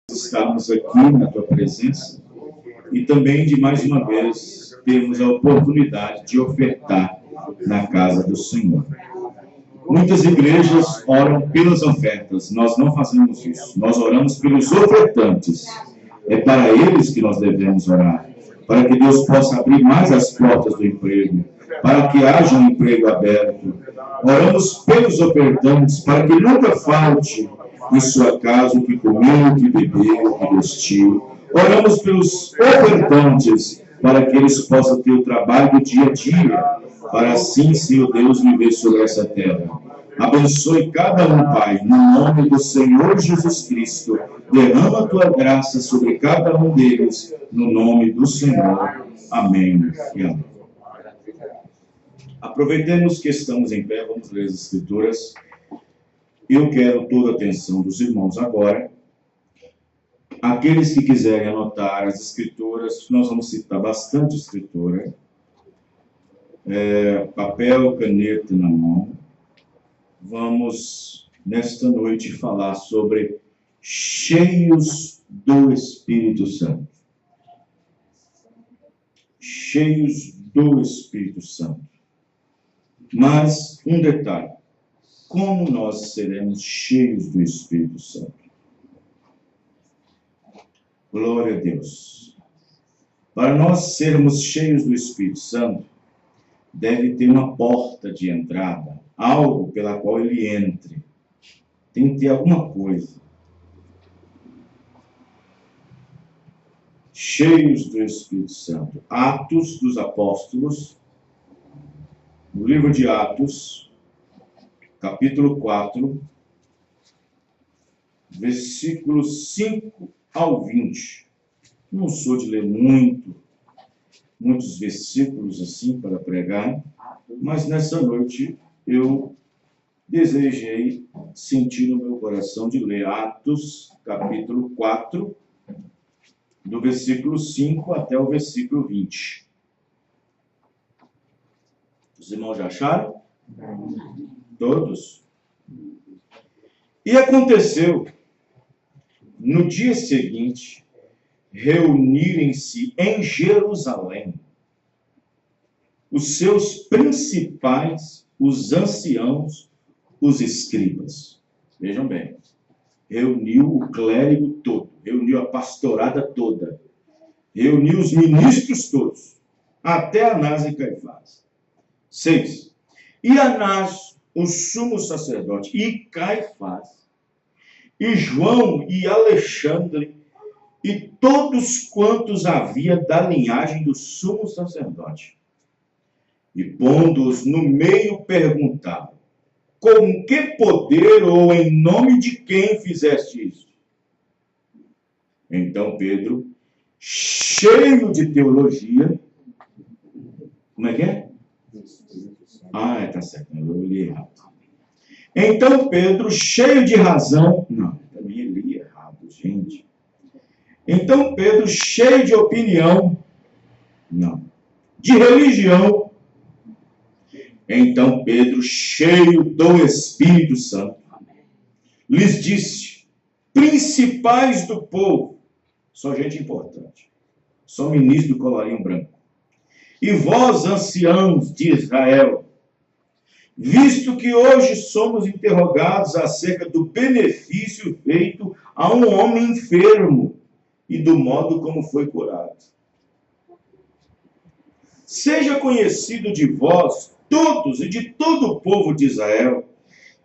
estarmos aqui na tua presença e também de mais uma vez termos a oportunidade de ofertar na casa do Senhor. Muitas igrejas oram pelas ofertas, nós não fazemos isso, nós oramos pelos ofertantes. É para eles que nós devemos orar, para que Deus possa abrir mais as portas do emprego, para que haja um emprego aberto. Oramos pelos ofertantes, para que nunca falte em sua casa o que comeu, o que bebeu, o que vestiu. Oramos pelos ofertantes, para que eles possam ter o trabalho do dia a dia, para assim, Senhor Deus, viver sobre essa terra. Abençoe cada um, Pai, no nome do Senhor Jesus Cristo. Derrama a tua graça sobre cada um deles, no nome do Senhor. Amém e amém. Aproveitemos que estamos em pé, vamos ler as Escrituras. Eu quero toda a atenção dos irmãos agora. Aqueles que quiserem anotar as Escrituras, nós vamos citar bastante Escritura. Papel, caneta na mão. Vamos, nesta noite, falar sobre cheios do Espírito Santo. Cheios do Espírito Santo. Mas, um detalhe. Como nós seremos cheios do Espírito Santo? Glória a Deus. Para nós sermos cheios do Espírito Santo, deve ter uma porta de entrada, algo pela qual ele entre. Tem que ter alguma coisa. Cheios do Espírito Santo. Atos dos Apóstolos, no livro de Atos, capítulo 4, versículos 5 ao 20. Não sou de ler muitos versículos assim para pregar, mas nessa noite eu desejei sentir no meu coração de ler Atos, capítulo 4, do versículo 5 até o versículo 20. Os irmãos já acharam? Todos? E aconteceu, no dia seguinte, reunirem-se em Jerusalém os seus principais, os anciãos, os escribas. Vejam bem, reuniu o clérigo todo, reuniu a pastorada toda, reuniu os ministros todos, até Anás e Caifás. 6. E Anás, o sumo sacerdote, e Caifás, e João e Alexandre, e todos quantos havia da linhagem do sumo sacerdote. E pondo-os no meio, perguntavam: com que poder ou em nome de quem fizeste isso? Então Pedro, cheio de teologia, como é que é? Tá certo, eu li errado. Então Pedro, cheio de razão, não, também li errado, gente. Então Pedro, cheio de opinião, não, de religião. Então Pedro, cheio do Espírito Santo, lhes disse: principais do povo, só gente importante, só ministro do colarinho branco, e vós, anciãos de Israel, visto que hoje somos interrogados acerca do benefício feito a um homem enfermo e do modo como foi curado. Seja conhecido de vós, todos e de todo o povo de Israel,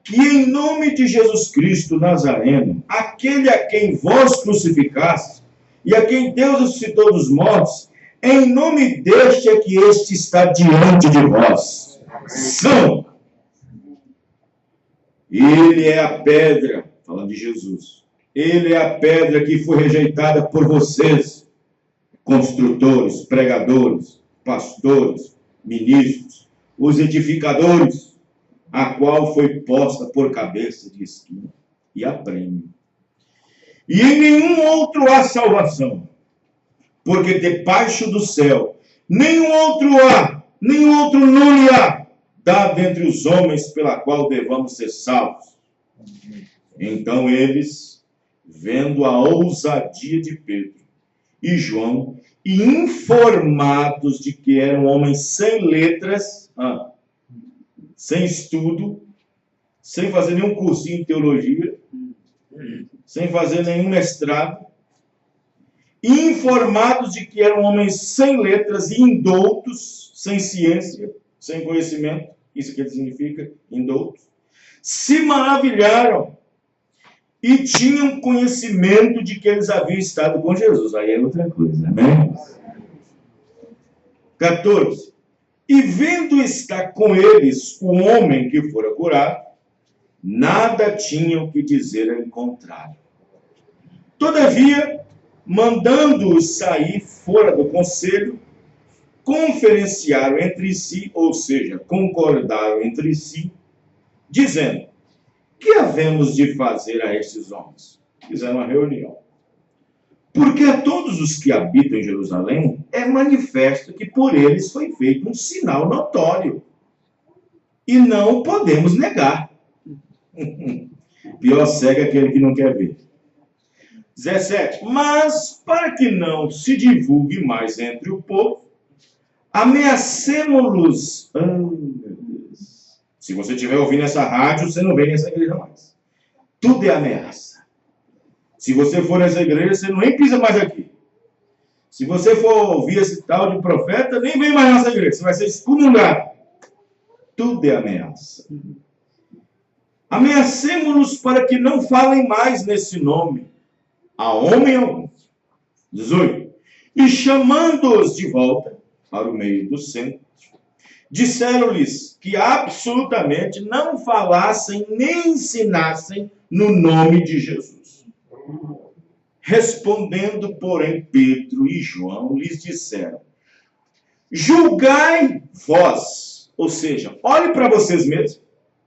que em nome de Jesus Cristo Nazareno, aquele a quem vós crucificaste e a quem Deus ressuscitou dos mortos, em nome deste é que este está diante de vós. São. Ele é a pedra, falando de Jesus, ele é a pedra que foi rejeitada por vocês, construtores, pregadores, pastores, ministros, os edificadores, a qual foi posta por cabeça de esquina e a prêmio. E em nenhum outro há salvação, porque debaixo do céu nenhum outro nome há, dado entre os homens pela qual devamos ser salvos. Então eles, vendo a ousadia de Pedro e João, e informados de que eram homens sem letras, sem estudo, sem fazer nenhum cursinho de teologia, sem fazer nenhum mestrado, informados de que eram homens sem letras e indoutos, sem ciência, sem conhecimento, isso que significa indoutos, se maravilharam e tinham conhecimento de que eles haviam estado com Jesus. Aí é outra coisa, amém? 14. E vendo estar com eles o homem que fora curado, nada tinham que dizer em contrário. Todavia, mandando-os sair fora do conselho, conferenciaram entre si, ou seja, concordaram entre si, dizendo: que havemos de fazer a estes homens? Fizeram uma reunião. Porque a todos os que habitam em Jerusalém é manifesto que por eles foi feito um sinal notório. E não podemos negar. Pior cego é aquele que não quer ver. 17. Mas, para que não se divulgue mais entre o povo, ameacemo-los. Meu Deus. Se você estiver ouvindo essa rádio, você não vem nessa igreja mais. Tudo é ameaça. Se você for nessa igreja, você nem pisa mais aqui. Se você for ouvir esse tal de profeta, nem vem mais nessa igreja. Você vai ser excomungado. Tudo é ameaça. Ameacemo-los para que não falem mais nesse nome a homem algum. 18. E chamando-os de volta para o meio do centro, disseram-lhes que absolutamente não falassem nem ensinassem no nome de Jesus. Respondendo, porém, Pedro e João lhes disseram: julgai vós, ou seja, olhe para vocês mesmos,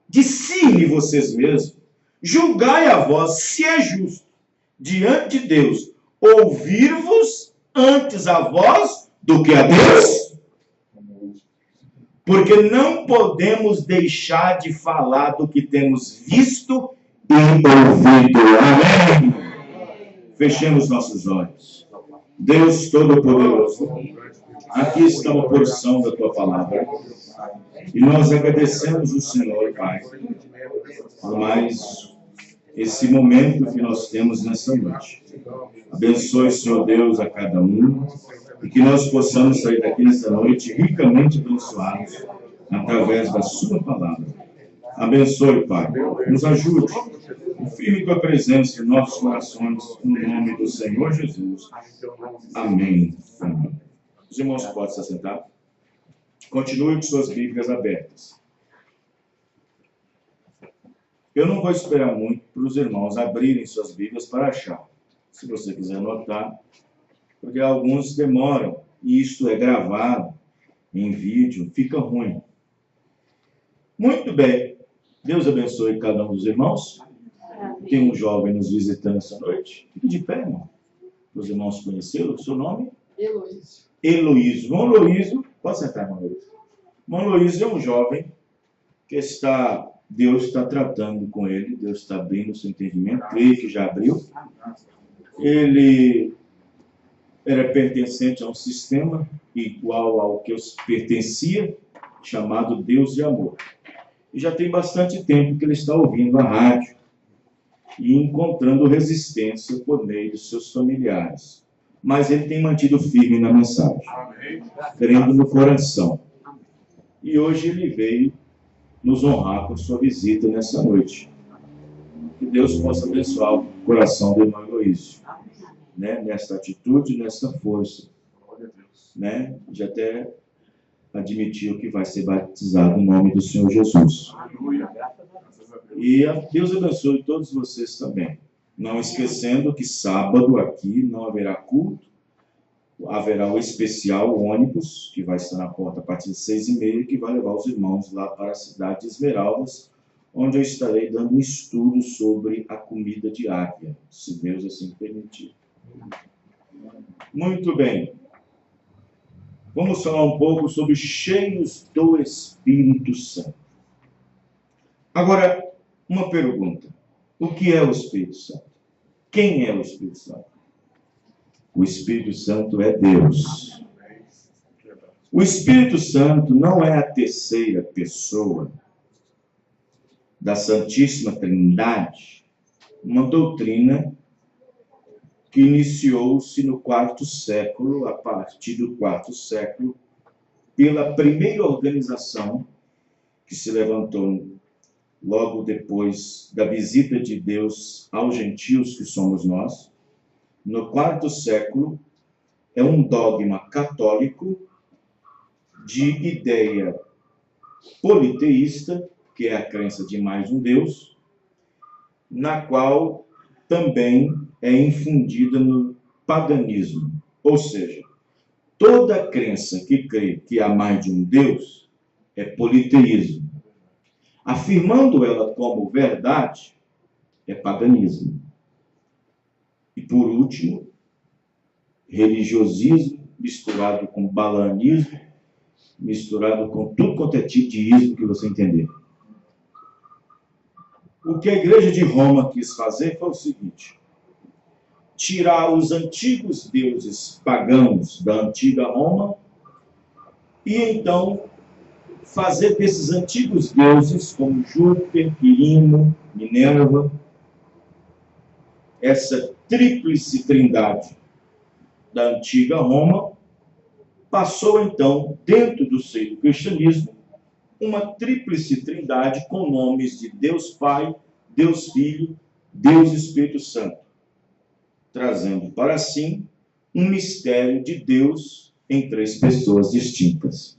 discerne vocês mesmos, julgai a vós se é justo diante de Deus ouvir-vos antes a vós do que a Deus, porque não podemos deixar de falar do que temos visto e ouvido. Amém? Fechemos nossos olhos. Deus Todo-Poderoso, aqui está uma porção da Tua Palavra. E nós agradecemos o Senhor, Pai, por mais esse momento que nós temos nessa noite. Abençoe, Senhor Deus, a cada um, e que nós possamos sair daqui nessa noite ricamente abençoados através da Sua Palavra. Abençoe, Pai. Nos ajude. Firme com a presença em nossos corações, no nome do Senhor Jesus. Amém. Amém. Os irmãos podem se assentar. Continue com suas Bíblias abertas. Eu não vou esperar muito para os irmãos abrirem suas Bíblias para achar. Se você quiser anotar, porque alguns demoram, e isto é gravado em vídeo, fica ruim. Muito bem. Deus abençoe cada um dos irmãos. Tem um jovem nos visitando essa noite. Fique de pé, irmão. Os irmãos conheceram o seu nome? Heloísio. Heloísio. Irmão Heloísio, pode sentar, irmão Heloísio. Irmão Heloísio é um jovem que Deus está tratando com ele, Deus está abrindo o seu entendimento, creio que já abriu. Ele era pertencente a um sistema igual ao que eu pertencia, chamado Deus de Amor. E já tem bastante tempo que ele está ouvindo a rádio e encontrando resistência por meio dos seus familiares. Mas ele tem mantido firme na mensagem, crendo no coração. E hoje ele veio nos honrar com sua visita nessa noite. Que Deus possa abençoar o coração do irmão Heloísio, né? Nessa atitude, nessa força, né? De até admitiu que vai ser batizado em nome do Senhor Jesus. E Deus abençoe todos vocês também. Não esquecendo que sábado aqui não haverá culto, haverá o especial ônibus, que vai estar na porta a partir de 6h30, que vai levar os irmãos lá para a cidade de Esmeraldas, onde eu estarei dando um estudo sobre a comida diária, se Deus assim permitir. Muito bem. Vamos falar um pouco sobre cheios do Espírito Santo. Agora, uma pergunta. O que é o Espírito Santo? Quem é o Espírito Santo? O Espírito Santo é Deus. O Espírito Santo não é a terceira pessoa da Santíssima Trindade, uma doutrina que iniciou-se no quarto século, a partir do quarto século, pela primeira organização que se levantou logo depois da visita de Deus aos gentios, que somos nós. No quarto século, é um dogma católico de ideia politeísta, que é a crença de mais um Deus, na qual também é infundida no paganismo. Ou seja, toda crença que crê que há mais de um Deus é politeísmo. Afirmando ela como verdade, é paganismo. E por último, religiosismo misturado com balanismo, misturado com tudo quanto é tipo de ismo que você entender. O que a Igreja de Roma quis fazer foi o seguinte: tirar os antigos deuses pagãos da antiga Roma e então fazer desses antigos deuses, como Júpiter, Quirino, Minerva, essa tríplice trindade da antiga Roma, passou então, dentro do seio do cristianismo, uma tríplice trindade com nomes de Deus Pai, Deus Filho, Deus Espírito Santo, trazendo para si um mistério de Deus em três pessoas distintas.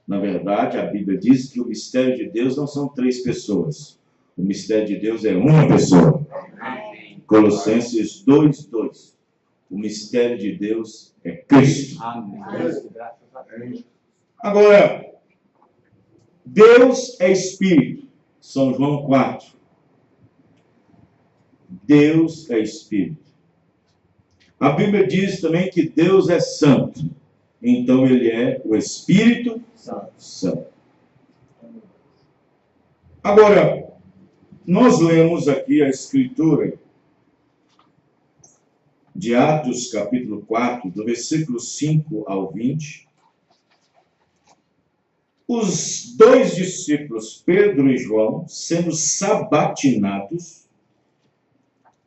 Na verdade, a Bíblia diz que o mistério de Deus não são três pessoas. O mistério de Deus é uma pessoa. Colossenses 2:2. O mistério de Deus é Cristo. Agora, Deus é Espírito. São João 4. Deus é Espírito. A Bíblia diz também que Deus é Santo. Então ele é o Espírito Santo. Agora, nós lemos aqui a Escritura de Atos, capítulo 4, do versículo 5 ao 20. Os dois discípulos, Pedro e João, sendo sabatinados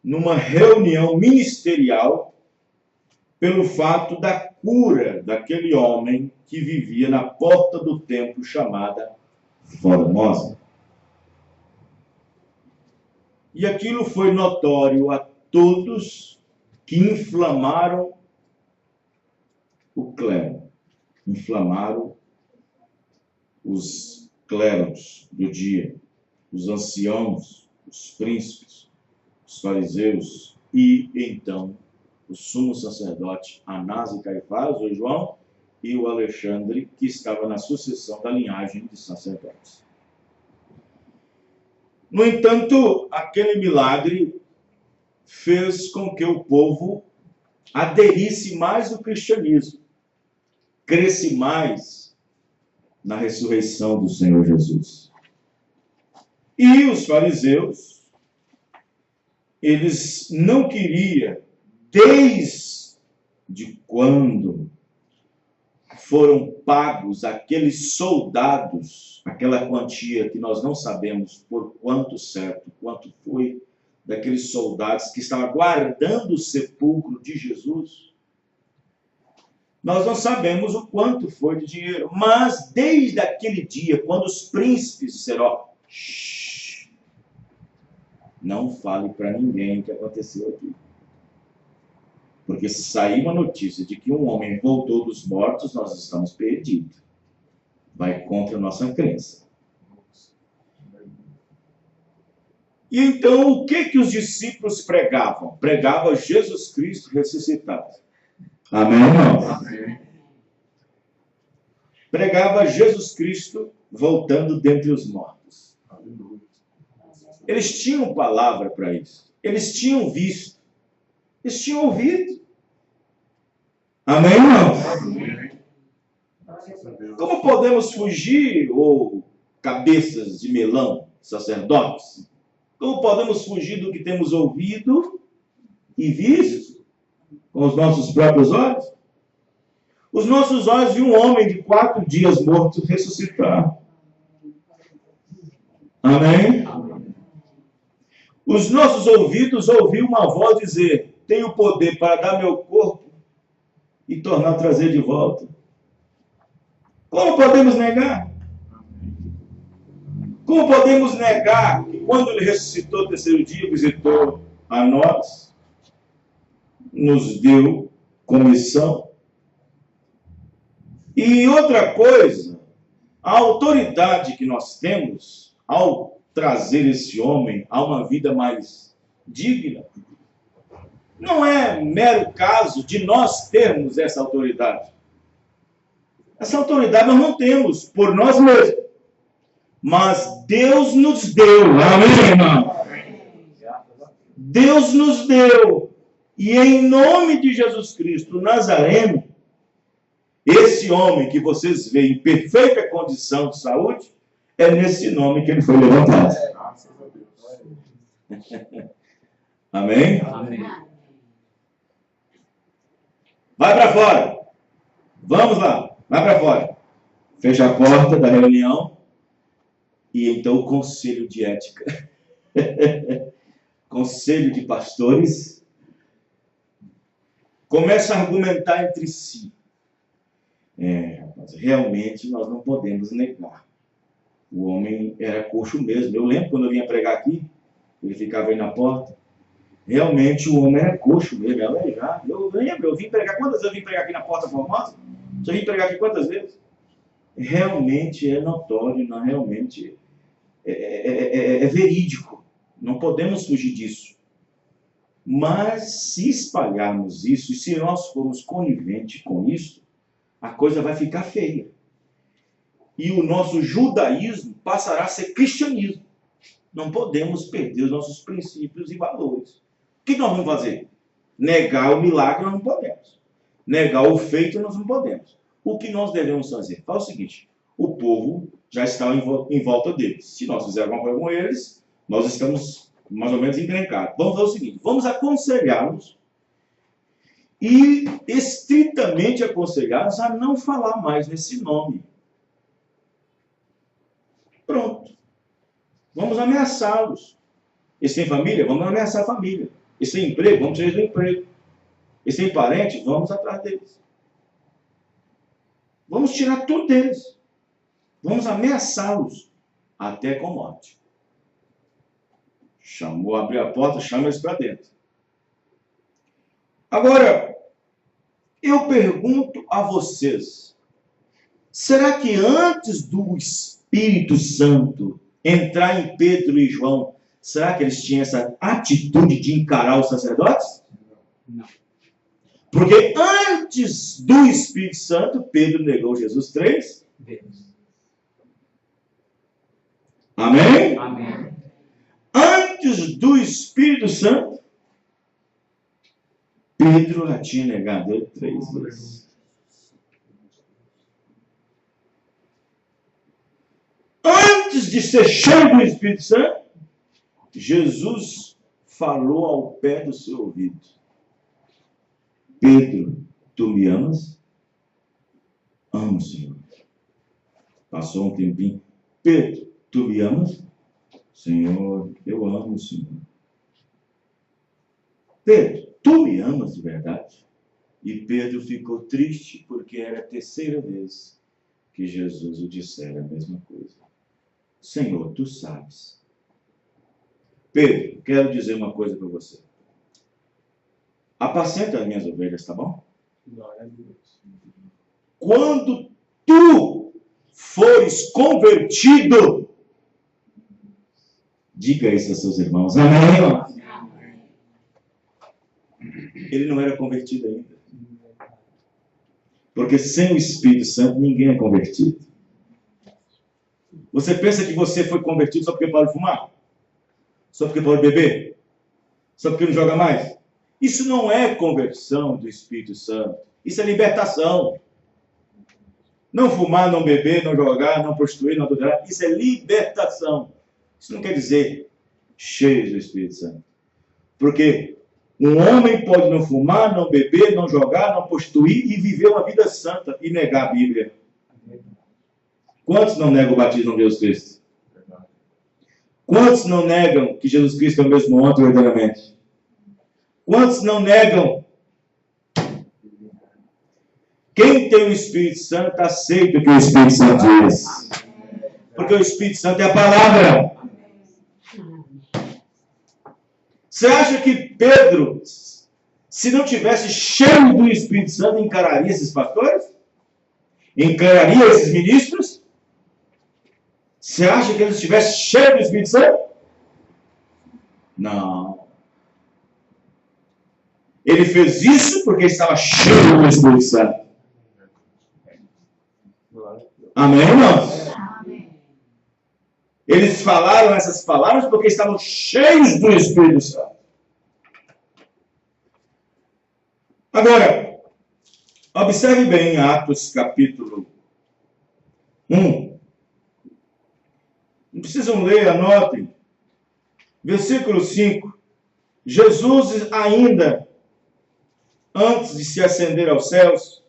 numa reunião ministerial pelo fato da cura daquele homem que vivia na porta do templo chamada Formosa. E aquilo foi notório a todos que inflamaram o clero, inflamaram os clérigos do dia, os anciãos, os príncipes, os fariseus e então o sumo sacerdote Anás e Caifás, o João, e o Alexandre, que estava na sucessão da linhagem de sacerdotes. No entanto, aquele milagre fez com que o povo aderisse mais ao cristianismo, cresce mais na ressurreição do Senhor Jesus. E os fariseus, eles não queriam, desde quando foram pagos aqueles soldados, aquela quantia que nós não sabemos por quanto certo, quanto foi, daqueles soldados que estavam guardando o sepulcro de Jesus. Nós não sabemos o quanto foi de dinheiro, mas desde aquele dia, quando os príncipes disseram, ó, não fale para ninguém o que aconteceu aqui. Porque se sair uma notícia de que um homem voltou dos mortos, nós estamos perdidos. Vai contra a nossa crença. E então, o que os discípulos pregavam? Pregavam Jesus Cristo ressuscitado. Amém, irmãos? Amém. Pregava Jesus Cristo voltando dentre os mortos. Eles tinham palavra para isso. Eles tinham visto. Eles tinham ouvido. Amém, irmãos? Amém. Como podemos fugir, ou cabeças de melão, sacerdotes? Como podemos fugir do que temos ouvido e visto com os nossos próprios olhos? Os nossos olhos viram um homem de 4 dias morto ressuscitar. Amém? Os nossos ouvidos ouviram uma voz dizer: tenho poder para dar meu corpo e tornar a trazer de volta. Como podemos negar? Como podemos negar que quando ele ressuscitou no terceiro dia, visitou a nós, nos deu comissão? E outra coisa, a autoridade que nós temos ao trazer esse homem a uma vida mais digna, não é mero caso de nós termos essa autoridade. Essa autoridade nós não temos por nós mesmos, mas Deus nos deu. Amém, irmão? Deus nos deu. E em nome de Jesus Cristo Nazareno, esse homem que vocês veem em perfeita condição de saúde, é nesse nome que ele foi levantado. Amém? Amém. Vai para fora. Vamos lá. Vai para fora. Fecha a porta da reunião. E então o conselho de ética. Conselho de pastores. Começa a argumentar entre si. Rapaz, realmente nós não podemos negar. O homem era coxo mesmo. Eu lembro quando eu vinha pregar aqui, ele ficava aí na porta. Realmente o homem era coxo mesmo, era aleijado. Eu lembro, eu vim pregar. Quantas vezes eu vim pregar aqui na Porta Formosa? Já vim pregar aqui quantas vezes? Realmente é notório, não, realmente é verídico. Não podemos fugir disso. Mas se espalharmos isso, e se nós formos coniventes com isso, a coisa vai ficar feia. E o nosso judaísmo passará a ser cristianismo. Não podemos perder os nossos princípios e valores. O que nós vamos fazer? Negar o milagre nós não podemos. Negar o feito nós não podemos. O que nós devemos fazer? Fala o seguinte: o povo já está em volta deles. Se nós fizermos alguma coisa com eles, nós estamos mais ou menos encrencados. Vamos fazer o seguinte: vamos aconselhá-los e estritamente aconselhá-los a não falar mais nesse nome. Pronto. Vamos ameaçá-los. Eles têm família? Vamos ameaçar a família. Eles têm emprego? Vamos tirar do emprego. Eles têm parente? Vamos atrás deles. Vamos tirar tudo deles. Vamos ameaçá-los até com morte. Chamou, abriu a porta, chama eles para dentro. Agora, eu pergunto a vocês, será que antes do Espírito Santo entrar em Pedro e João, será que eles tinham essa atitude de encarar os sacerdotes? Não. Porque antes do Espírito Santo, Pedro negou Jesus 3 vezes. Amém? Amém. Antes do Espírito Santo, Pedro já tinha negado ele 3 vezes. Antes de ser cheio do Espírito Santo, Jesus falou ao pé do seu ouvido: Pedro, tu me amas? Amo, Senhor. Passou um tempinho. Pedro, tu me amas? Senhor, eu amo o Senhor. Pedro, tu me amas de verdade? E Pedro ficou triste porque era a terceira vez que Jesus o dissera a mesma coisa. Senhor, tu sabes. Pedro, quero dizer uma coisa para você. Apacenta as minhas ovelhas, tá bom? Glória a Deus. Quando tu fores convertido, diga isso aos seus irmãos. Amém? Ele não era convertido ainda. Porque sem o Espírito Santo ninguém é convertido. Você pensa que você foi convertido só porque parou de fumar? Só porque parou de beber? Só porque não joga mais? Isso não é conversão do Espírito Santo. Isso é libertação. Não fumar, não beber, não jogar, não prostituir, não adulterar. Isso é libertação. Isso não quer dizer cheios do Espírito Santo. Porque Um homem pode não fumar, não beber, não jogar, não prostituir e viver uma vida santa e negar a Bíblia. Quantos não negam o batismo de Jesus Cristo? Quantos não negam que Jesus Cristo é o mesmo ontem e eternamente? Quantos não negam? Quem tem o Espírito Santo aceita o que o Espírito Santo diz. Porque o Espírito Santo é a palavra. Você acha que Pedro, se não tivesse cheio do Espírito Santo, encararia esses pastores? Encararia esses ministros? Você acha que ele estivesse cheio do Espírito Santo? Não. Ele fez isso porque estava cheio do Espírito Santo. Amém, irmãos? Eles falaram essas palavras porque estavam cheios do Espírito Santo. Agora, observe bem Atos capítulo 1. Não precisam ler, anotem. Versículo 5. Jesus ainda, antes de se ascender aos céus,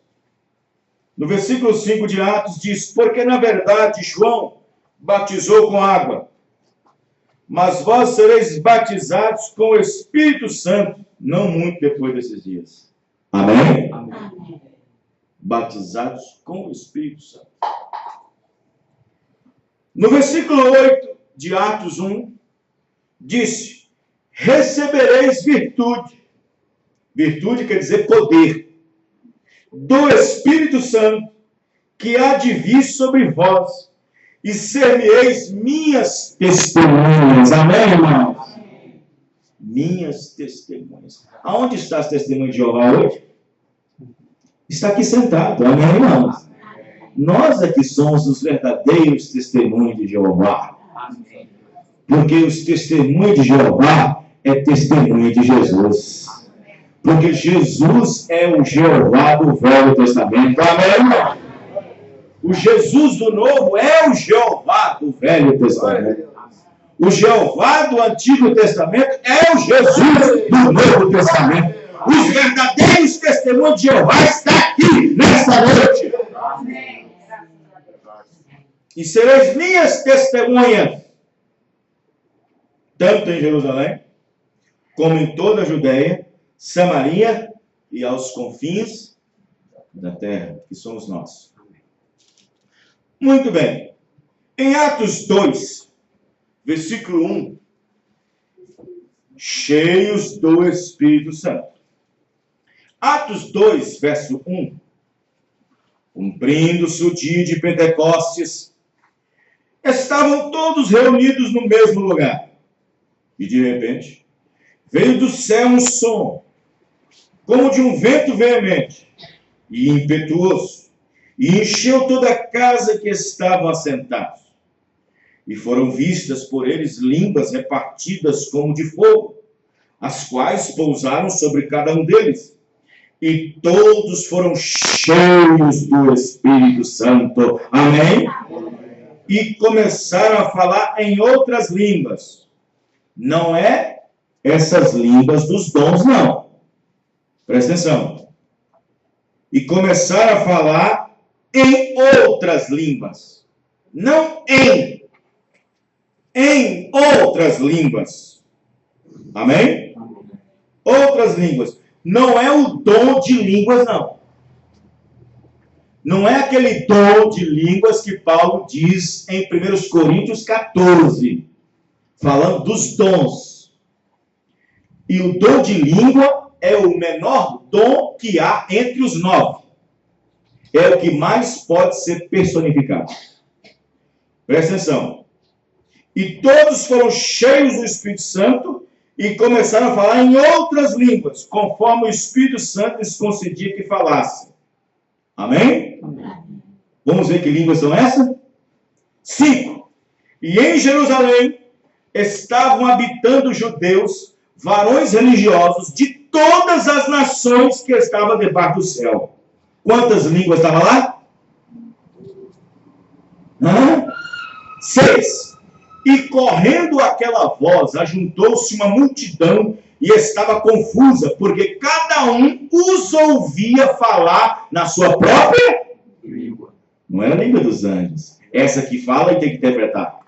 no versículo 5 de Atos diz: porque na verdade João batizou com água, mas vós sereis batizados com o Espírito Santo, não muito depois desses dias. Amém? Amém. Batizados com o Espírito Santo. No versículo 8 de Atos 1, disse: recebereis virtude. Virtude quer dizer poder. Do Espírito Santo, que há de vir sobre vós, e ser-me-eis minhas testemunhas. Amém, irmãos? Minhas testemunhas. Aonde está as testemunhas de Jeová hoje? Está aqui sentado. Amém, irmãos? Nós é que somos os verdadeiros testemunhos de Jeová. Porque os testemunhos de Jeová é testemunho de Jesus. Porque Jesus é o Jeová do Velho Testamento. Amém, irmão? O Jesus do Novo é o Jeová do Velho Testamento. O Jeová do Antigo Testamento é o Jesus do Novo Testamento. Os verdadeiros testemunhos de Jeová estão aqui nesta noite. E sereis minhas testemunhas, tanto em Jerusalém, como em toda a Judéia, Samaria e aos confins da terra, que somos nós. Muito bem. Em Atos 2, versículo 1, cheios do Espírito Santo. Atos 2, verso 1. Cumprindo-se o dia de Pentecostes, estavam todos reunidos no mesmo lugar. E de repente, veio do céu um som, como de um vento veemente e impetuoso, e encheu toda a casa que estavam assentados. E foram vistas por eles línguas repartidas como de fogo, as quais pousaram sobre cada um deles. E todos foram cheios do Espírito Santo. Amém? E começaram a falar em outras línguas. Não é essas línguas dos dons, não. Presta atenção. E começaram a falar em outras línguas. Não em. Em outras línguas. Amém? Outras línguas. Não é o dom de línguas, não. Não é aquele dom de línguas que Paulo diz em 1 Coríntios 14, falando dos dons. E o dom de língua é o menor dom que há entre os 9. É o que mais pode ser personificado. Presta atenção. E todos foram cheios do Espírito Santo e começaram a falar em outras línguas, conforme o Espírito Santo lhes concedia que falassem. Amém? Vamos ver que línguas são essas? 5. E em Jerusalém estavam habitando judeus, varões religiosos de todas as nações que estavam debaixo do céu. Quantas línguas estavam lá? 6. E correndo aquela voz, ajuntou-se uma multidão e estava confusa, porque cada um os ouvia falar na sua própria língua. Não era a língua dos anjos. Essa que fala e tem que interpretar.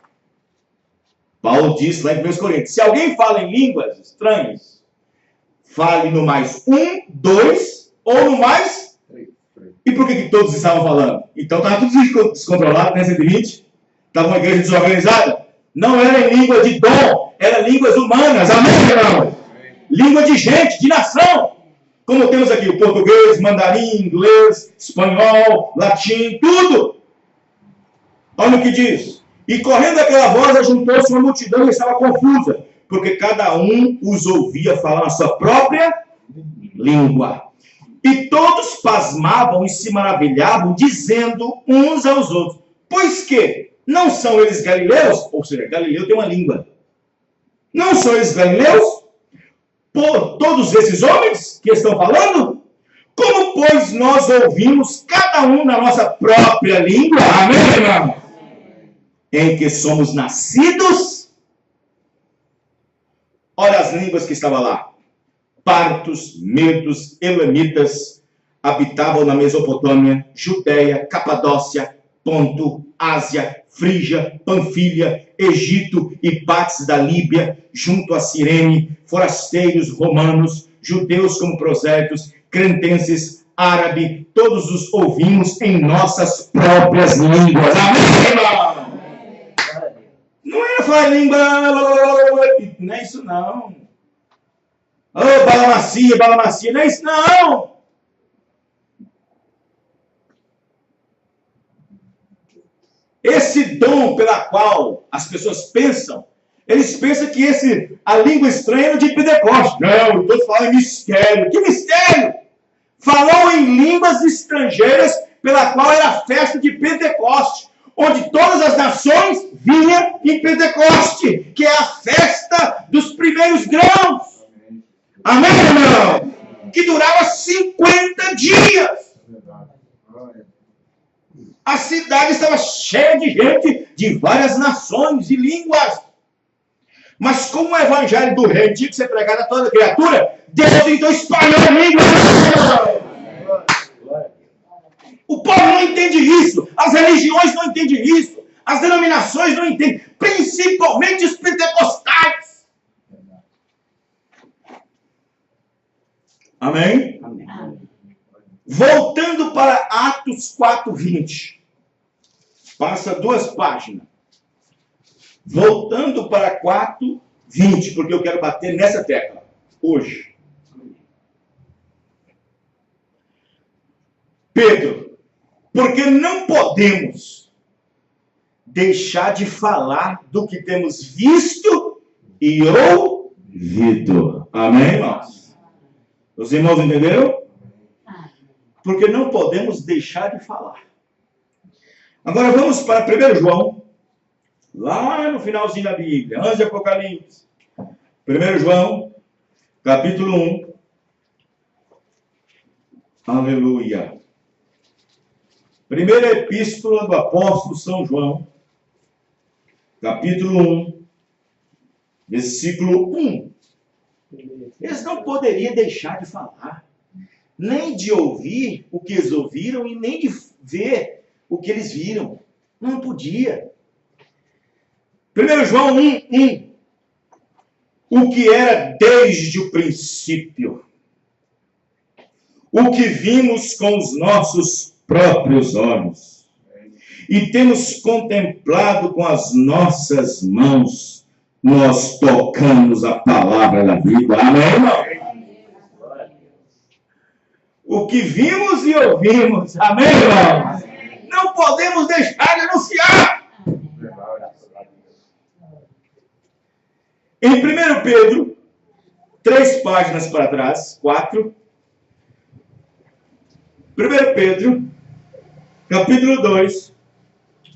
Paulo disse lá em 1 Coríntios, se alguém fala em línguas estranhas, fale no mais 1, 2 ou no mais 3. E por que todos estavam falando? Então estava tudo descontrolado, né, 120? Estava uma igreja desorganizada. Não era em língua de dom, era línguas humanas. Amém, irmão? Língua de gente, de nação. Como temos aqui o português, mandarim, inglês, espanhol, latim, tudo. Olha o que diz. E correndo aquela voz, ajuntou-se uma multidão e estava confusa, porque cada um os ouvia falar na sua própria língua. E todos pasmavam e se maravilhavam, dizendo uns aos outros, pois que não são eles galileus? Ou seja, Galileu tem uma língua. Não são eles galileus? Por todos esses homens que estão falando? Como, pois, nós ouvimos cada um na nossa própria língua? Amém, irmão? Em que somos nascidos. Olha as línguas que estavam lá. Partos, medos, elamitas, habitavam na Mesopotâmia, Judéia, Capadócia, Ponto, Ásia, Frígia, Panfilha, Egito e partes da Líbia, junto a Cirene, forasteiros romanos, judeus como prosélitos, cretenses, árabe, todos os ouvimos em nossas próprias línguas. Amém, irmão? Não era falar língua, não é isso não. Oh, bala macia, não é isso não. Esse dom pela qual as pessoas pensam, eles pensam que a língua estranha é de Pentecostes. Não, eu estou falando em mistério. Que mistério? Falou em línguas estrangeiras pela qual era a festa de Pentecostes, onde todas as nações vinham em Pentecoste, que é a festa dos primeiros grãos. Amém, irmão? Que durava 50 dias. A cidade estava cheia de gente de várias nações e línguas. Mas como o evangelho do reino tinha que ser pregado a toda criatura, Deus então espalhou a língua. O povo não entende isso. As religiões não entendem isso. As denominações não entendem. Principalmente os pentecostais. Amém? Amém. Voltando para Atos 4:20. Passa 2 páginas. Voltando para 4:20, porque eu quero bater nessa tecla hoje. Pedro, porque não podemos deixar de falar do que temos visto e ouvido. Amém, irmãos? Os irmãos entenderam? Porque não podemos deixar de falar. Agora vamos para 1 João, lá no finalzinho da Bíblia, antes de Apocalipse. 1 João, capítulo 1. Aleluia. Primeira epístola do apóstolo São João, capítulo 1, versículo 1. Eles não poderiam deixar de falar, nem de ouvir o que eles ouviram e nem de ver o que eles viram. Não podia. 1 João 1:1. O que era desde o princípio, o que vimos com os nossos próprios olhos e temos contemplado com as nossas mãos, nós tocamos a palavra da vida. Amém, irmão? O que vimos e ouvimos. Amém, irmão? Não podemos deixar de anunciar. Em 1 Pedro, 3 páginas para trás, 4. 1 Pedro, capítulo 2,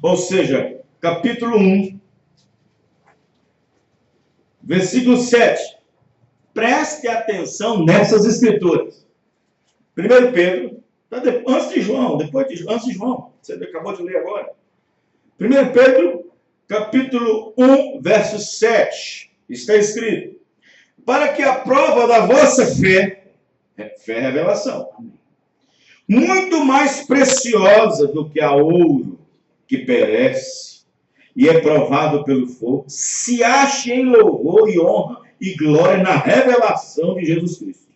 ou seja, capítulo 1, versículo 7. Preste atenção nessas escrituras. 1 Pedro, antes de João, antes de João, você acabou de ler agora. 1 Pedro, capítulo 1, verso 7, está escrito: para que a prova da vossa fé é revelação, muito mais preciosa do que a ouro que perece e é provado pelo fogo, se ache em louvor e honra e glória na revelação de Jesus Cristo,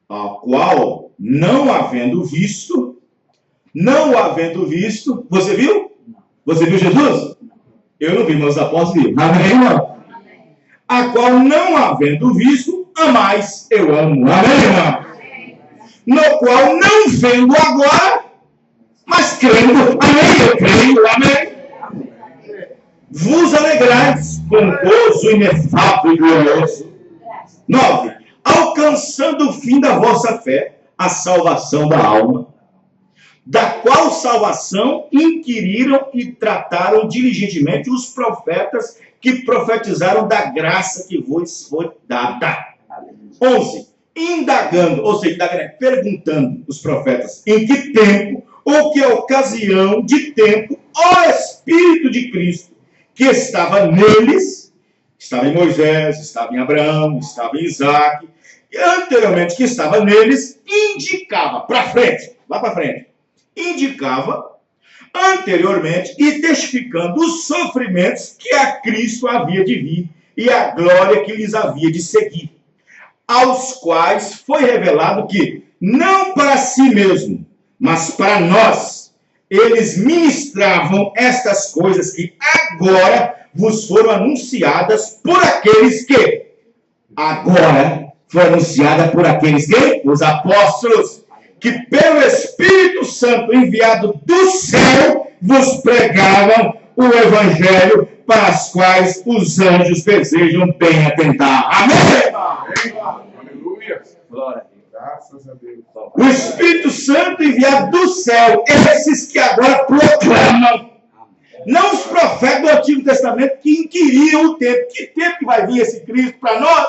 a qual, não havendo visto, você viu? Você viu Jesus? Eu não vi, mas os apóstolos viram. Amém, irmão? A qual, não havendo visto, a mais eu amo. Amém, irmão? No qual, não vendo agora, mas crendo. Amém? Eu creio. Amém? Vos alegrais com gozo inefável e glorioso. 9. Alcançando o fim da vossa fé, a salvação da alma, da qual salvação inquiriram e trataram diligentemente os profetas que profetizaram da graça que vos foi dada. 11. Indagando, ou seja, perguntando os profetas em que tempo ou que ocasião de tempo o Espírito de Cristo que estava neles, estava em Moisés, estava em Abraão, estava em Isaac, e anteriormente que estava neles, indicava para frente, lá para frente, indicava anteriormente e testificando os sofrimentos que a Cristo havia de vir e a glória que lhes havia de seguir, aos quais foi revelado que, não para si mesmo, mas para nós, eles ministravam estas coisas que agora vos foram anunciadas por aqueles que, agora foi anunciada por aqueles que, os apóstolos, que pelo Espírito Santo enviado do céu vos pregavam o Evangelho para as quais os anjos desejam bem atentar. Amém? Aleluia. Glória. Graças a Deus. O Espírito Santo enviado do céu, esses que agora proclamam. Não os profetas do Antigo Testamento que inquiriam o tempo. Que tempo que vai vir esse Cristo para nós?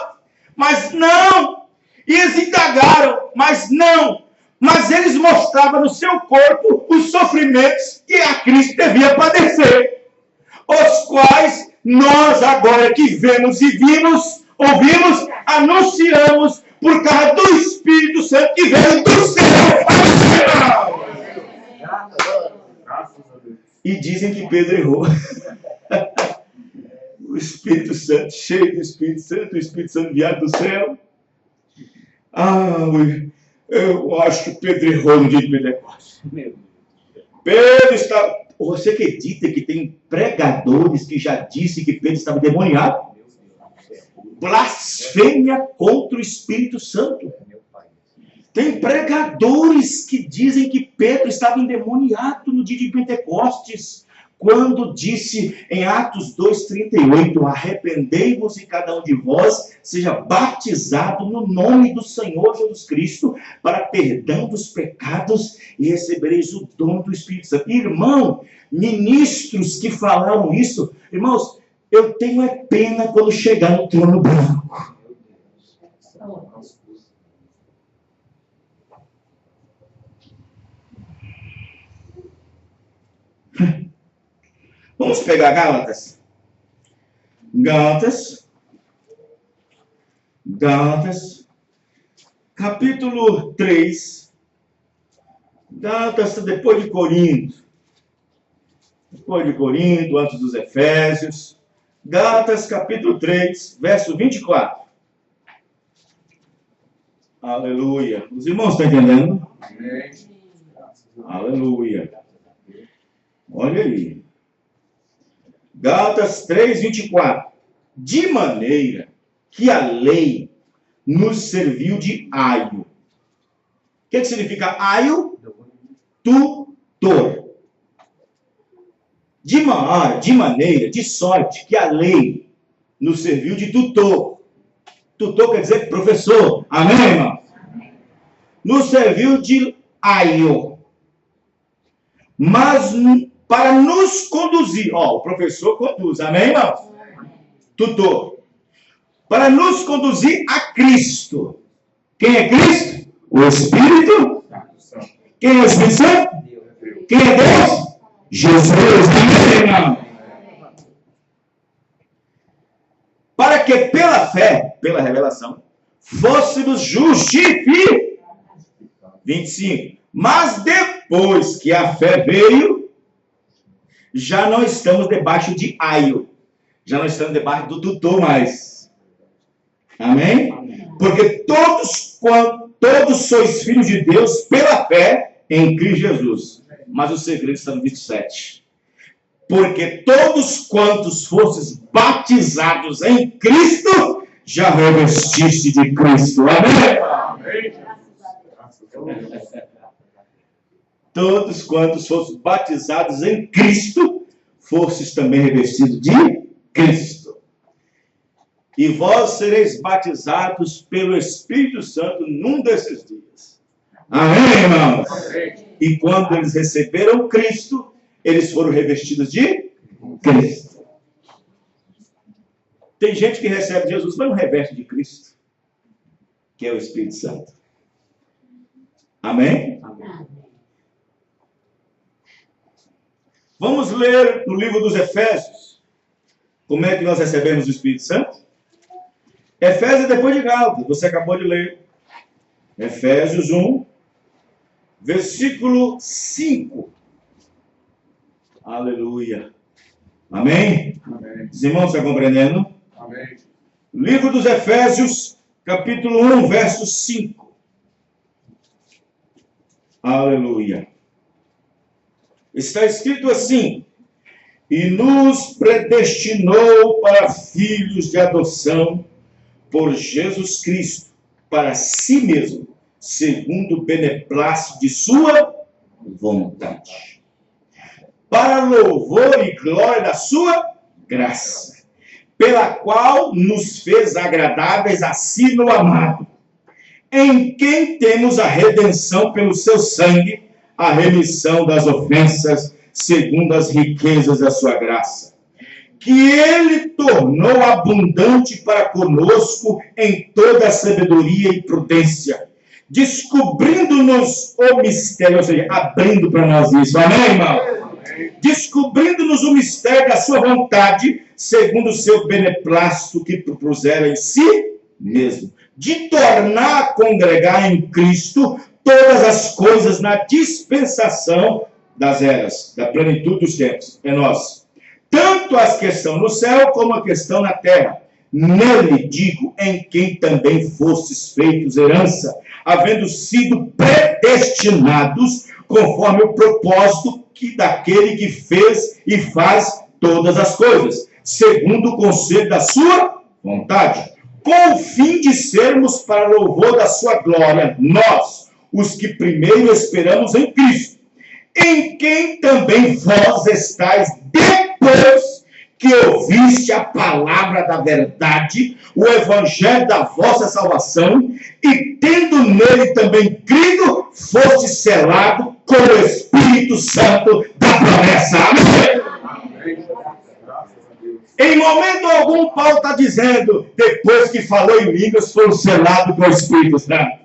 Mas não. E eles indagaram, mas não. Mas eles mostravam no seu corpo os sofrimentos que a Cristo devia padecer, os quais nós agora que vemos e vimos, ouvimos, anunciamos por causa do Espírito Santo que veio do céu. E dizem que Pedro errou. O Espírito Santo, cheio do Espírito Santo, o Espírito Santo enviado do céu. Eu acho que Pedro errou no dia de Pentecostes. Pedro está... Você acredita que tem pregadores que já disse que Pedro estava endemoniado? Blasfêmia contra o Espírito Santo. Tem pregadores que dizem que Pedro estava endemoniado no dia de Pentecostes, quando disse em Atos 2,38, arrependei-vos e cada um de vós seja batizado no nome do Senhor Jesus Cristo para perdão dos pecados e recebereis o dom do Espírito Santo. Irmão, ministros que falaram isso, irmãos, eu tenho pena quando chegar no trono branco. Vamos pegar Gálatas. Gálatas, capítulo 3. Gálatas, depois de Corinto. Antes dos Efésios. Gálatas, capítulo 3, verso 24. Aleluia. Os irmãos estão entendendo? Amém. Aleluia. Olha aí. Gálatas 3, 24. De maneira que a lei nos serviu de aio. O que significa aio? Tutor. De maneira, de sorte que a lei nos serviu de tutor. Tutor quer dizer professor. Amém, irmão? Nos serviu de aio. Mas para nos conduzir, o professor conduz, amém, irmão? Tutor. Para nos conduzir a Cristo. Quem é Cristo? O Espírito. Quem é o Espírito Santo? Quem é Deus? Jesus. Amém, irmão? para que pela fé, pela revelação, fôssemos justificados. 25. Mas depois que a fé veio, já não estamos debaixo de aio. Já não estamos debaixo do tutor mais. Amém? Porque todos sois filhos de Deus pela fé em Cristo Jesus. Mas o segredo está no 27. Porque todos quantos fostes batizados em Cristo, já revestiste de Cristo. Amém? Todos quantos fostes batizados em Cristo, fostes também revestidos de Cristo. E vós sereis batizados pelo Espírito Santo num desses dias. Amém, irmãos? E quando eles receberam Cristo, eles foram revestidos de Cristo. Tem gente que recebe Jesus, mas não reveste de Cristo, que é o Espírito Santo. Amém? Vamos ler no livro dos Efésios como é que nós recebemos o Espírito Santo. Efésios é depois de Gálatas, você acabou de ler. Efésios 1, versículo 5. Aleluia. Amém? Amém. Os irmãos estão compreendendo? Amém. Livro dos Efésios, capítulo 1, verso 5. Aleluia. Está escrito assim: e nos predestinou para filhos de adoção por Jesus Cristo, para si mesmo, segundo o beneplácito de sua vontade, para louvor e glória da sua graça, pela qual nos fez agradáveis a si no amado, em quem temos a redenção pelo seu sangue, a remissão das ofensas, segundo as riquezas da sua graça, que ele tornou abundante para conosco em toda a sabedoria e prudência, descobrindo-nos o mistério, ou seja, abrindo para nós isso, amém, irmão? Descobrindo-nos o mistério da sua vontade, segundo o seu beneplácito que propusera em si mesmo, de tornar a congregar em Cristo todas as coisas na dispensação das eras, da plenitude dos tempos. É nós. Tanto as que estão no céu, como a que estão na terra. Nele, digo, em quem também fostes feitos herança, havendo sido predestinados, conforme o propósito daquele que fez e faz todas as coisas, segundo o conselho da sua vontade, com o fim de sermos para louvor da sua glória, nós, os que primeiro esperamos em Cristo, em quem também vós estáis depois que ouviste a palavra da verdade, o evangelho da vossa salvação, e tendo nele também crido, foste selado com o Espírito Santo da promessa. Amém? Em momento algum, Paulo está dizendo, depois que falou em línguas, foram selados com o Espírito Santo.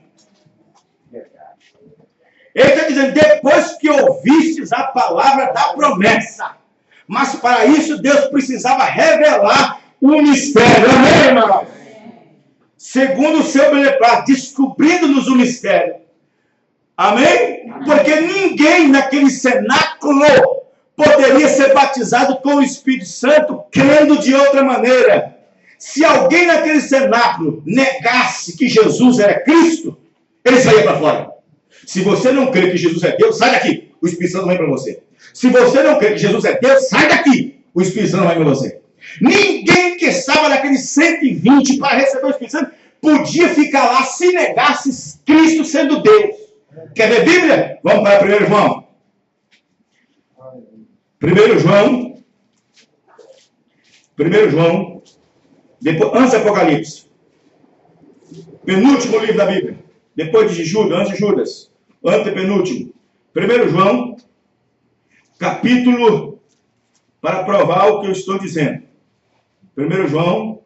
Ele está dizendo, depois que ouvistes a palavra da promessa. Mas para isso, Deus precisava revelar o mistério. Amém, irmão? Segundo o seu beneplácito, descobrindo-nos o mistério. Amém? Porque ninguém naquele cenáculo poderia ser batizado com o Espírito Santo crendo de outra maneira. Se alguém naquele cenáculo negasse que Jesus era Cristo, ele saía para fora. Se você não crê que Jesus é Deus, sai daqui. O Espírito Santo não vem para você. Se você não crê que Jesus é Deus, sai daqui. O Espírito Santo não vem para você. Ninguém que estava naqueles 120 para receber o Espírito Santo podia ficar lá se negasse Cristo sendo Deus. Quer ver Bíblia? Vamos para 1 João. 1 João, depois, antes do Apocalipse. Penúltimo livro da Bíblia. Depois de Judas, antes de Judas. Antepenúltimo. 1 João, capítulo, para provar o que eu estou dizendo. 1 João.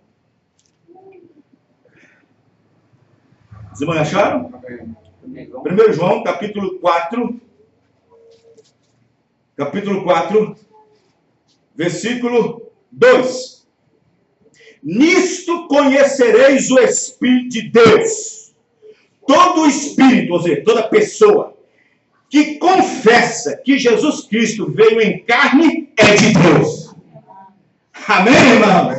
Os irmãos acharam? 1 João, capítulo 4. Capítulo 4, versículo 2. Nisto conhecereis o Espírito de Deus. Todo espírito, ou seja, toda pessoa que confessa que Jesus Cristo veio em carne é de Deus. Amém, irmãos?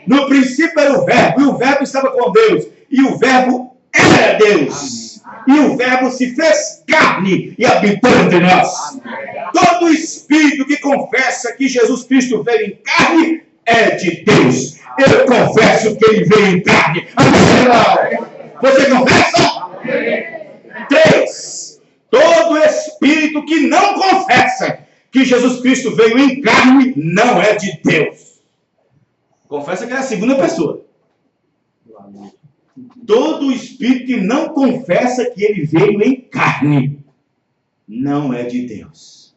No princípio era o Verbo, e o Verbo estava com Deus, e o Verbo era Deus. E o Verbo se fez carne e habitou entre nós. Todo espírito que confessa que Jesus Cristo veio em carne é de Deus. Eu confesso que ele veio em carne. Amém. Você confessa? 3. Todo espírito que não confessa que Jesus Cristo veio em carne não é de Deus. Confessa que é a segunda pessoa. Todo espírito que não confessa que ele veio em carne não é de Deus.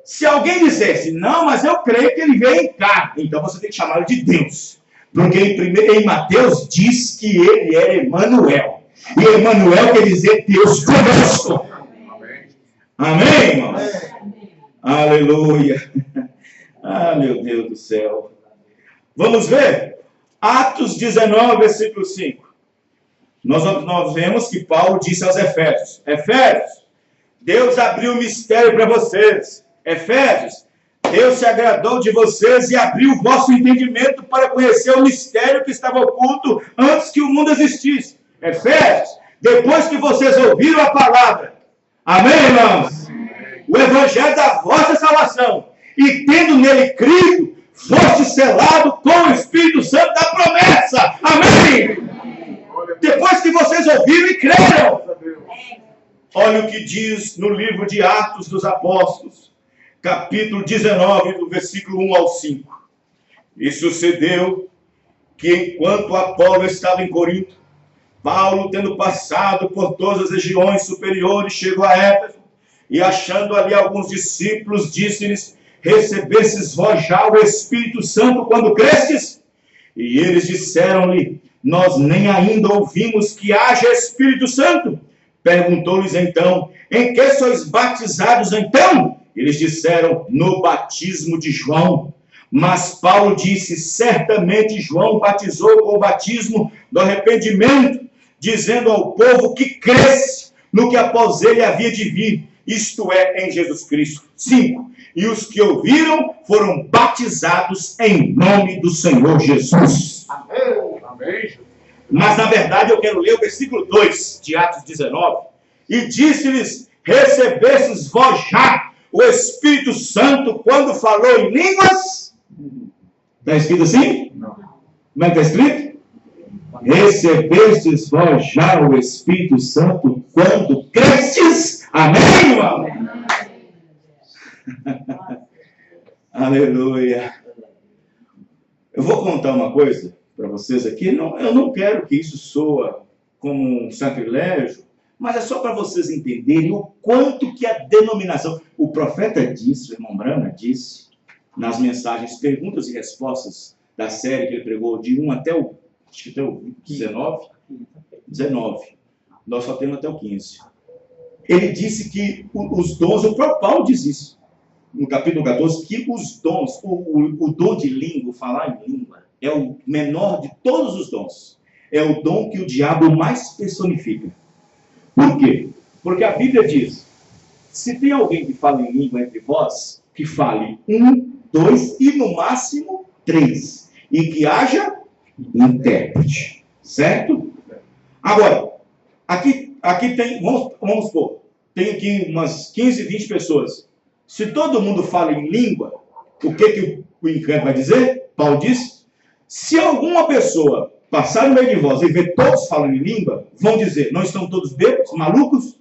Se alguém dissesse, não, mas eu creio que ele veio em carne, então você tem que chamá-lo de Deus. Porque em Mateus diz que ele é Emanuel. E Emanuel quer dizer Deus conosco. Amém, irmãos? Aleluia. Ah, meu Deus do céu. Vamos ver? Atos 19, versículo 5. Nós vemos que Paulo disse aos Efésios: Efésios, Deus abriu o mistério para vocês. Efésios, Deus se agradou de vocês e abriu o vosso entendimento para conhecer o mistério que estava oculto antes que o mundo existisse. Efésios, depois que vocês ouviram a palavra, amém, irmãos? O evangelho da vossa salvação, e tendo nele crido, foste selado com o Espírito Santo da promessa. Amém? Depois que vocês ouviram e creram. Olha o que diz no livro de Atos dos Apóstolos, capítulo 19, do versículo 1 ao 5. E sucedeu que, enquanto Apolo estava em Corinto, Paulo, tendo passado por todas as regiões superiores, chegou a Éfeso, e achando ali alguns discípulos, disse-lhes: recebestes vós já o Espírito Santo quando crestes? E eles disseram-lhe: nós nem ainda ouvimos que haja Espírito Santo. Perguntou-lhes então: em que sois batizados então? Eles disseram: no batismo de João. Mas Paulo disse: certamente João batizou com o batismo do arrependimento, dizendo ao povo que cresce no que após ele havia de vir, isto é, em Jesus Cristo. 5. E os que ouviram foram batizados em nome do Senhor Jesus. Amém. Mas, na verdade, eu quero ler o versículo 2 de Atos 19. E disse-lhes: recebestes vós já o Espírito Santo quando falou em línguas? Está escrito assim? Não. Como é que está escrito? Recebestes vós já o Espírito Santo quando crestes? Amém, irmão? Aleluia. Eu vou contar uma coisa para vocês aqui. Eu não quero que isso soa como um sacrilégio, mas é só para vocês entenderem o quanto que a denominação... O profeta disse, o irmão Brana disse, nas mensagens perguntas e respostas da série que ele pregou, de 1 até o 19. Nós só temos até o 15. Ele disse que os dons, o próprio Paulo diz isso, no capítulo 14, que os dons, o dom de língua, falar em língua, é o menor de todos os dons. É o dom que o diabo mais personifica. Por quê? Porque a Bíblia diz: se tem alguém que fala em língua entre vós, que fale 1, 2 e no máximo 3. E que haja intérprete. Certo? Agora, aqui tem, vamos supor, tem aqui umas 15, 20 pessoas. Se todo mundo fala em língua, o que o incrédulo vai dizer? Paulo diz: se alguma pessoa passar no meio de vós e ver todos falando em língua, vão dizer: não estão todos bêbados, malucos?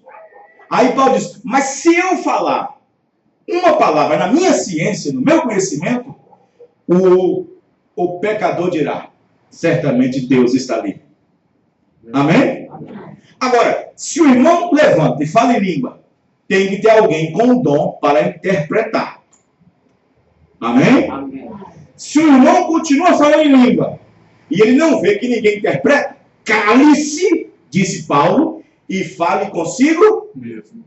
Aí Paulo diz: mas se eu falar uma palavra na minha ciência, no meu conhecimento, o pecador dirá: certamente Deus está ali. Amém? Agora, se o irmão levanta e fala em língua, tem que ter alguém com o dom para interpretar. Amém? Amém. Se o irmão continua falando em língua e ele não vê que ninguém interpreta, cale-se, disse Paulo, e fale consigo mesmo.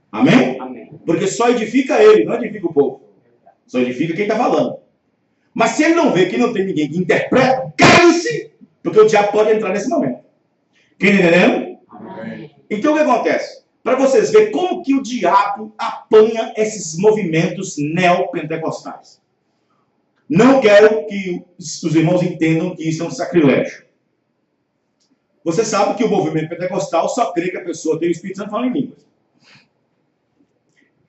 Amém? Amém? Porque só edifica ele, não edifica o povo. Só edifica quem está falando. Mas se ele não vê que não tem ninguém que interpreta, cale-se, porque o diabo pode entrar nesse momento. Quem está entendendo? Então o que acontece? Para vocês verem como que o diabo apanha esses movimentos neopentecostais. Não quero que os irmãos entendam que isso é um sacrilégio. Você sabe que o movimento pentecostal só crê que a pessoa tem o Espírito Santo falando em línguas.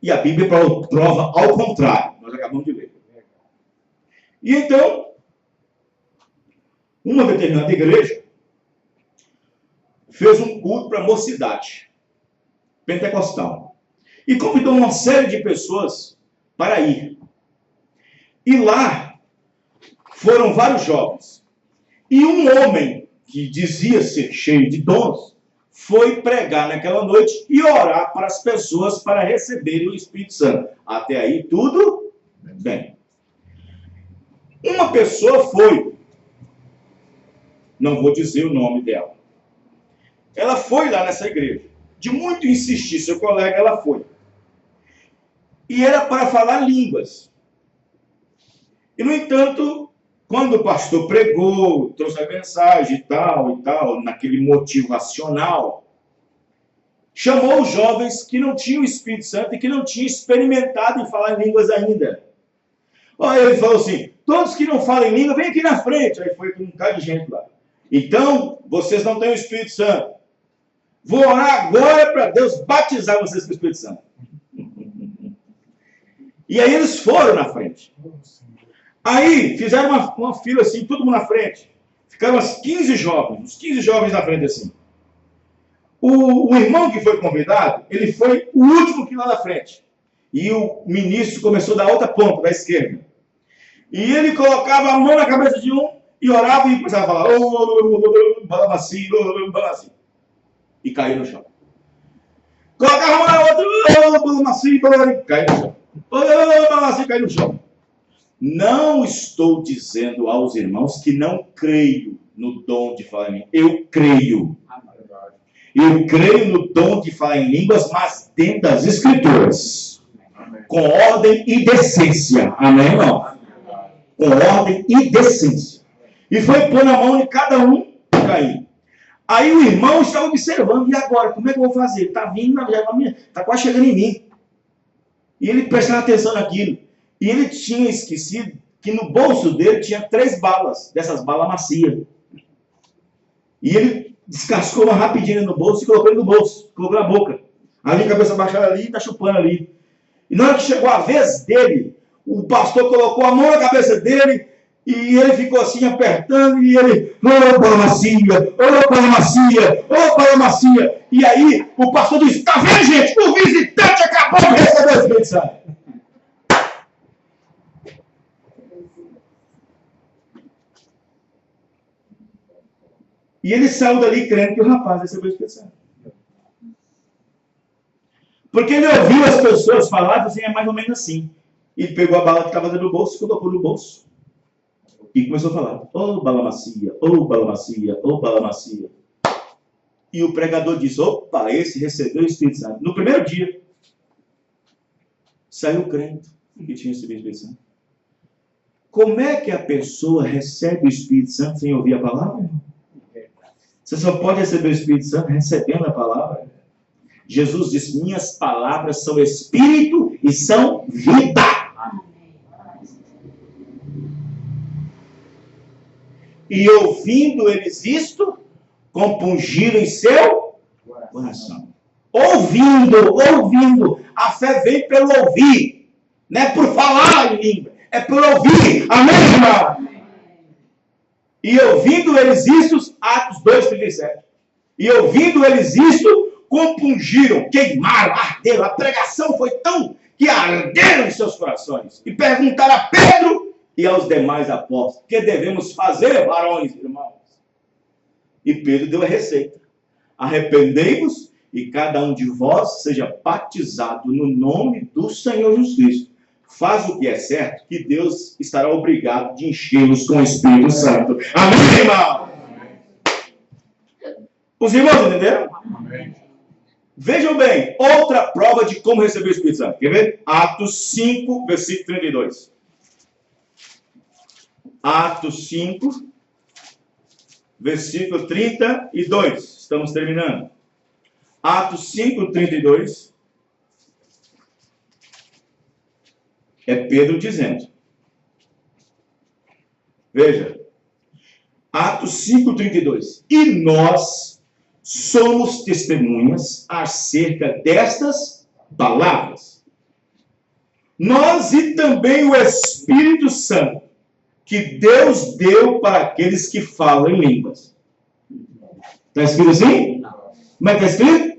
E a Bíblia prova ao contrário. Nós acabamos de ler. E então, uma determinada igreja fez um culto para a mocidade pentecostal. E convidou uma série de pessoas para ir. E lá foram vários jovens. E um homem que dizia ser cheio de dons foi pregar naquela noite e orar para as pessoas para receberem o Espírito Santo. Até aí tudo bem. Uma pessoa foi, não vou dizer o nome dela, ela foi lá nessa igreja. De muito insistir seu colega, ela foi. E era para falar línguas. E, no entanto, quando o pastor pregou, trouxe a mensagem e tal, naquele motivacional, chamou os jovens que não tinham o Espírito Santo e que não tinham experimentado em falar em línguas ainda. Aí ele falou assim, todos que não falam em língua, vem aqui na frente. Aí foi com um bocado de gente lá. Então, vocês não têm o Espírito Santo. Vou orar agora para Deus batizar vocês com o Espírito Santo. E aí eles foram na frente. Aí fizeram uma fila assim, todo mundo na frente. Ficaram uns 15 jovens na frente assim. O irmão que foi convidado, ele foi o último que lá na frente. E o ministro começou da outra ponta, da esquerda. E ele colocava a mão na cabeça de um e orava e começava a falar balamaci, balamaci. E caiu no chão. Colocava a mão na outra, balamaci, balamaci, caiu no chão. Balamaci, caiu no chão. Não estou dizendo aos irmãos que não creio no dom de falar em línguas. Eu creio. Eu creio no dom de falar em línguas, mas dentro das Escrituras. Com ordem e decência. Amém, irmão? Com ordem e decência. E foi pôr na mão de cada um cair. Aí o irmão estava observando. E agora? Como é que eu vou fazer? Está vindo, está quase chegando em mim. E ele prestando atenção naquilo. E ele tinha esquecido que no bolso dele tinha 3 balas, dessas balas macias. E ele descascou uma rapidinho no bolso e colocou ele no bolso, colocou na boca. Ali, cabeça baixada ali, está chupando ali. E na hora que chegou a vez dele, o pastor colocou a mão na cabeça dele e ele ficou assim apertando e ele, ô bala macia, ô bala macia, ô bala macia. E aí o pastor disse, está vendo, gente? O visitante acabou de receber o Espírito Santo. E ele saiu dali crendo que o rapaz recebeu o Espírito Santo. Porque ele ouviu as pessoas falar, assim, é mais ou menos assim. E pegou a bala que estava dentro do bolso, colocou no bolso. E começou a falar, ô bala macia, ô bala macia, ô bala macia. E o pregador disse, opa, esse recebeu o Espírito Santo. No primeiro dia, saiu crente que tinha recebido o Espírito Santo. Como é que a pessoa recebe o Espírito Santo sem ouvir a palavra? Você só pode receber o Espírito Santo recebendo a palavra. Jesus disse, minhas palavras são espírito e são vida. E ouvindo eles isto, compungiram em seu coração. Ouvindo. A fé vem pelo ouvir. Não é por falar em língua. É por ouvir. Amém, irmão? E ouvindo eles isto, Atos 2:37. E ouvindo eles isto, compungiram, queimaram, arderam. A pregação foi tão que arderam em seus corações. E perguntaram a Pedro e aos demais apóstolos, que devemos fazer, varões, irmãos? E Pedro deu a receita. Arrependei-vos e cada um de vós seja batizado no nome do Senhor Jesus Cristo. Faz o que é certo, que Deus estará obrigado de enchê-los com o Espírito Santo. Amém, irmão? Os irmãos entenderam? Amém. Vejam bem, outra prova de como receber o Espírito Santo. Quer ver? Atos 5, versículo 32. Atos 5, versículo 32. Estamos terminando. Atos 5, 32. É Pedro dizendo. Veja. Atos 5, 32. E nós somos testemunhas acerca destas palavras. Nós e também o Espírito Santo, que Deus deu para aqueles que falam em línguas. Está escrito assim? Como é que está escrito?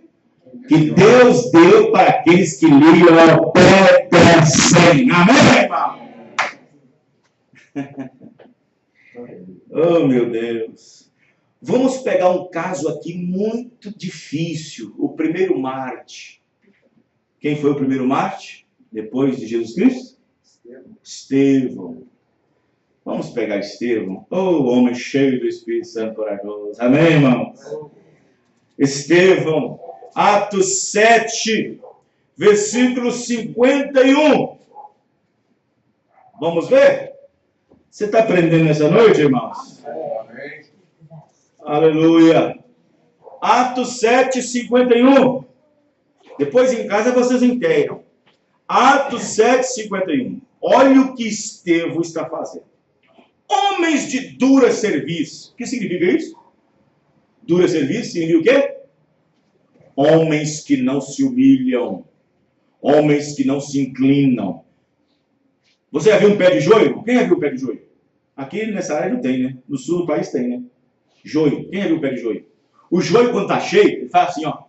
Que Deus deu para aqueles que lhe obedecem. Amém, irmão? Oh, meu Deus. Vamos pegar um caso aqui muito difícil. O primeiro Marte. Quem foi o primeiro Marte? Depois de Jesus Cristo? Estevão. Vamos pegar Estevão. Oh, homem cheio do Espírito Santo corajoso. Amém, irmãos? Estevão. Atos 7, versículo 51. Vamos ver? Você está aprendendo essa noite, irmãos? Aleluia. Atos 7, 51. Depois em casa vocês entendam. Atos 7, 51. Olha o que Estevão está fazendo. Homens de dura serviço. O que significa isso? Dura serviço significa o quê? Homens que não se humilham. Homens que não se inclinam. Você já viu um pé de joio? Quem já viu um pé de joio? Aqui nessa área não tem, né? No sul do país tem, né? Joio. Quem já viu o pé de joio? O joio, quando está cheio, ele faz assim, ó.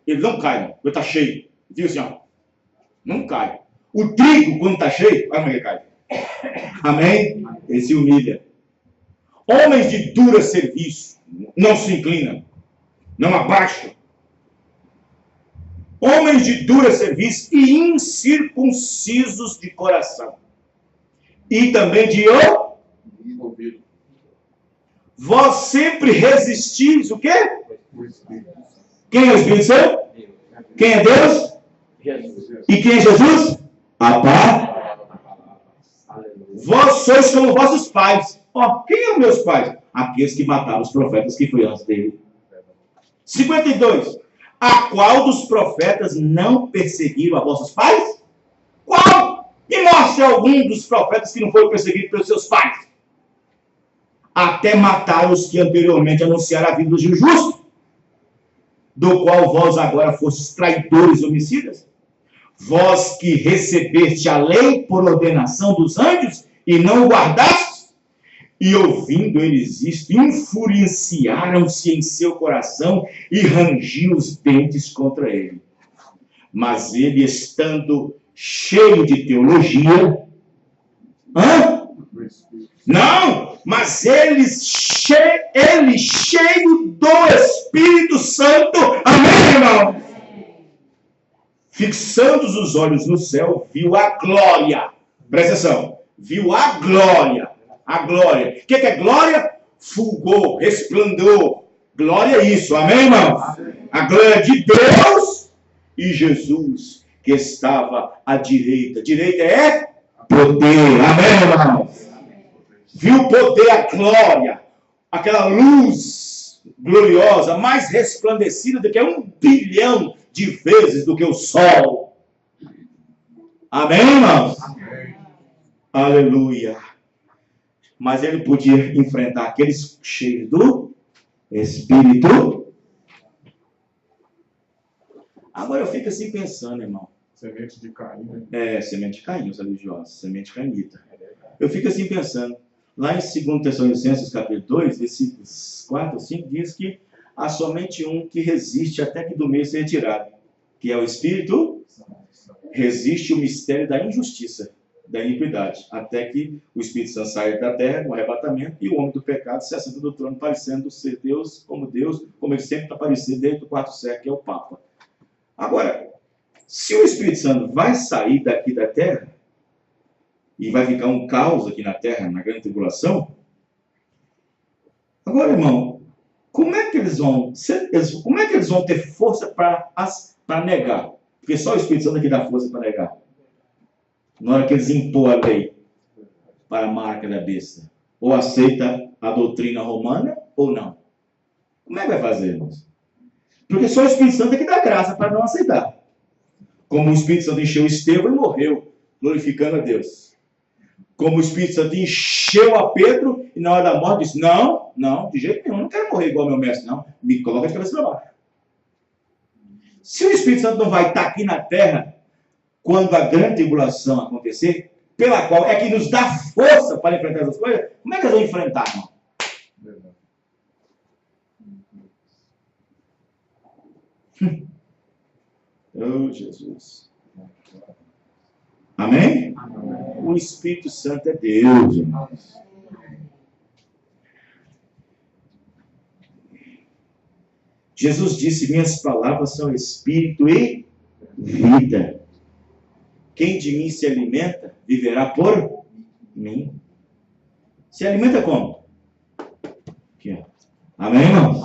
Ele não cai, não. Ele está cheio. Viu assim, ó. Não cai. O trigo, quando está cheio, olha como ele cai. Amém? Ele se humilha. Homens de dura serviço. Não se inclinam. Não abaixam. Homens de dura serviço e incircuncisos de coração. E também de ouvido. Vós sempre resistis o quê? Quem é o Espírito Santo? Quem é Deus? Jesus. E quem é Jesus? Vós sois como vossos pais. Ó, quem são meus pais? Aqueles que mataram os profetas que foi antes dele. 52. A qual dos profetas não perseguiram a vossos pais? Qual? Me mostre algum dos profetas que não foram perseguidos pelos seus pais. Até matar os que anteriormente anunciaram a vinda do justo, do qual vós agora fostes traidores homicidas. Vós que recebeste a lei por ordenação dos anjos e não o guardastes, e ouvindo eles isto, influenciaram-se em seu coração e rangiam os dentes contra ele. Mas ele, estando cheio de teologia, não, mas ele cheio do Espírito Santo, amém, irmão? Fixando os olhos no céu, viu a glória. Presta atenção. Viu a glória. A glória. O que é glória? Fulgor, resplandor. Glória é isso, amém, irmão? A glória de Deus e Jesus, que estava à direita. Direita é poder, amém, irmão? Viu o poder, a glória, aquela luz gloriosa, mais resplandecida do que 1 bilhão de vezes do que o sol. Amém, irmãos? Amém. Aleluia. Mas ele podia enfrentar aqueles cheios do Espírito. Agora eu fico assim pensando, irmão. Semente de Caim, né? É, semente de Caim, os religiosos, semente cainita. Eu fico assim pensando. Lá em 2 Tessalonicenses, capítulo 2, versículos 4 ou 5, diz que há somente um que resiste até que do meio seja tirado, que é o Espírito. Resiste o mistério da injustiça, da iniquidade, até que o Espírito Santo saia da terra, com arrebatamento, e o homem do pecado se assenta do trono, parecendo ser Deus, como ele sempre está aparecendo desde o quarto século, que é o Papa. Agora, se o Espírito Santo vai sair daqui da terra, e vai ficar um caos aqui na terra, na grande tribulação. Agora, irmão, como é que eles vão ter força para negar? Porque só o Espírito Santo é que dá força para negar. Na hora que eles impõem a lei para a marca da besta. Ou aceita a doutrina romana ou não? Como é que vai fazer, irmãos? Porque só o Espírito Santo é que dá graça para não aceitar. Como o Espírito Santo encheu Estevão e morreu, glorificando a Deus. Como o Espírito Santo encheu a Pedro e na hora da morte disse, não, de jeito nenhum, não quero morrer igual meu mestre, não. Me coloca de cabeça para baixo. Se o Espírito Santo não vai estar aqui na terra quando a grande tribulação acontecer, pela qual é que nos dá força para enfrentar essas coisas, como é que nós vamos enfrentar, irmão? Oh, Jesus. Amém? O Espírito Santo é Deus, irmãos. Jesus disse, minhas palavras são espírito e vida. Quem de mim se alimenta, viverá por mim. Se alimenta como? Aqui, ó. Amém, irmãos?